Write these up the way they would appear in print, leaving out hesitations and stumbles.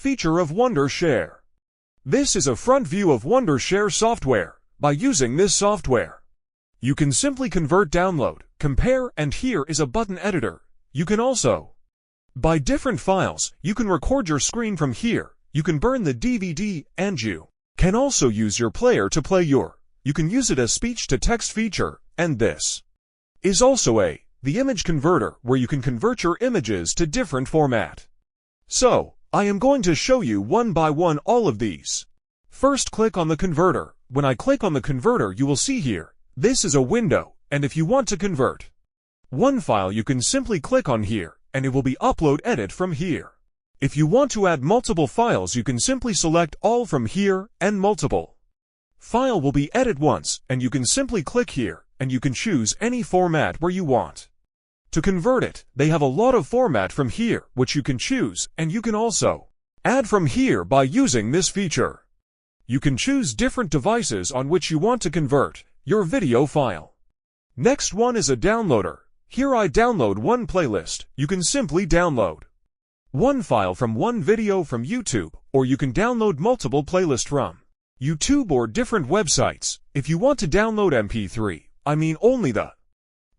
Feature of Wondershare. This is a front view of Wondershare software. By using this software, you can simply convert, download, compare, and here is a button editor. You can also buy different files. You can record your screen from here. You can burn the DVD, and you can also use your player to play your. You can use it as speech-to-text feature, and this is also the image converter where you can convert your images to different format. So, I am going to show you one by one all of these. First, click on the converter. When I click on the converter, you will see here, this is a window, and if you want to convert one file, you can simply click on here, and it will be upload edit from here. If you want to add multiple files, you can simply select all from here, and multiple file will be edit once, and you can simply click here, and you can choose any format where you want to convert it. They have a lot of format from here, which you can choose, and you can also add from here by using this feature. You can choose different devices on which you want to convert your video file. Next one is a downloader. Here I download one playlist. You can simply download one file from one video from YouTube, or you can download multiple playlists from YouTube or different websites. If you want to download MP3, I mean only the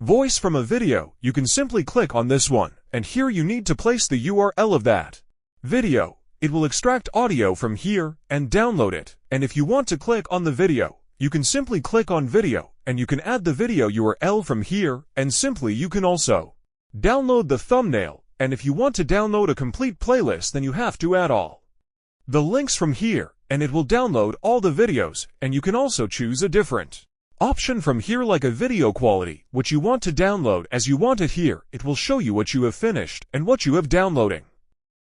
voice from a video, you can simply click on this one, and here you need to place the URL of that video. It will extract audio from here and download it. And if you want to click on the video, you can simply click on video, and you can add the video URL from here, and simply you can also download the thumbnail. And if you want to download a complete playlist, then you have to add all the links from here, and it will download all the videos, and you can also choose a different option from here like a video quality, which you want to download as you want it here. It will show you what you have finished and what you have downloading.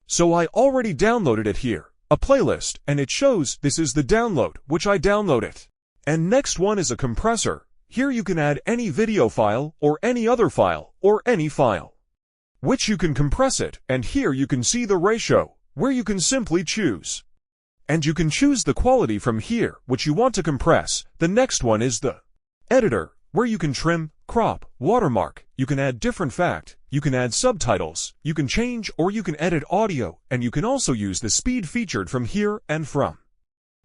So I already downloaded it here, a playlist, and it shows this is the download, which I downloaded. And next one is a compressor. Here you can add any video file, or any other file, or any file, which you can compress it, and here you can see the ratio, where you can simply choose. And you can choose the quality from here, which you want to compress. The next one is the editor, where you can trim, crop, watermark, you can add different fact, you can add subtitles, you can change or you can edit audio, and you can also use the speed featured from here and from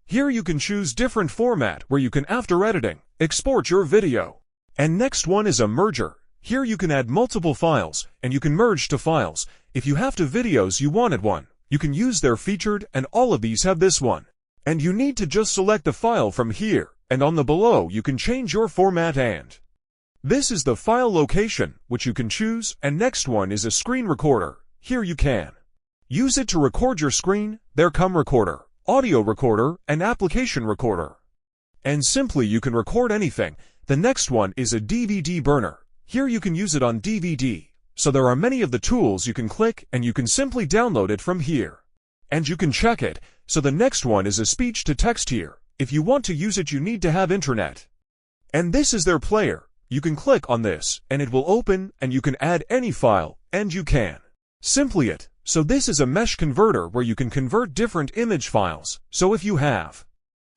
here you can choose different format where you can, after editing, export your video. And next one is a merger. Here you can add multiple files, and you can merge to files. If you have to videos you wanted one, you can use their featured, and all of these have this one. And you need to just select the file from here, and on the below you can change your format, and this is the file location, which you can choose. And next one is a screen recorder. Here you can use it to record your screen. There come recorder, audio recorder, and application recorder. And simply you can record anything. The next one is a DVD burner. Here you can use it on DVD. So there are many of the tools you can click, and you can simply download it from here. And you can check it. So the next one is a speech-to-text here. If you want to use it, you need to have internet. And this is their player. You can click on this, and it will open, and you can add any file, and you can simply it. So this is a mesh converter where you can convert different image files. So if you have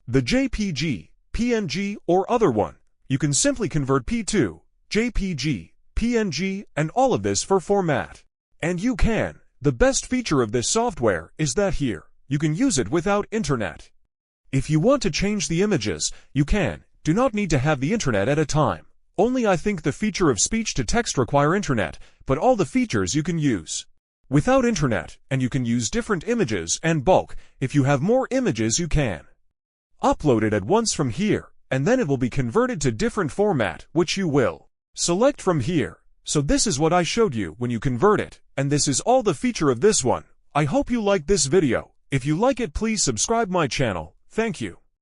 the JPG, PNG, or other one, you can simply convert P2, JPG, PNG, and all of this for format. And you can. The best feature of this software is that here, you can use it without internet. If you want to change the images, you can. Do not need to have the internet at a time. Only I think the feature of speech-to-text require internet, but all the features you can use without internet, and you can use different images and bulk. If you have more images, you can upload it at once from here, and then it will be converted to different format, which you will select from here. So this is what I showed you when you convert it, and this is all the feature of this one. I hope you liked this video. If you like it, please subscribe my channel. Thank you.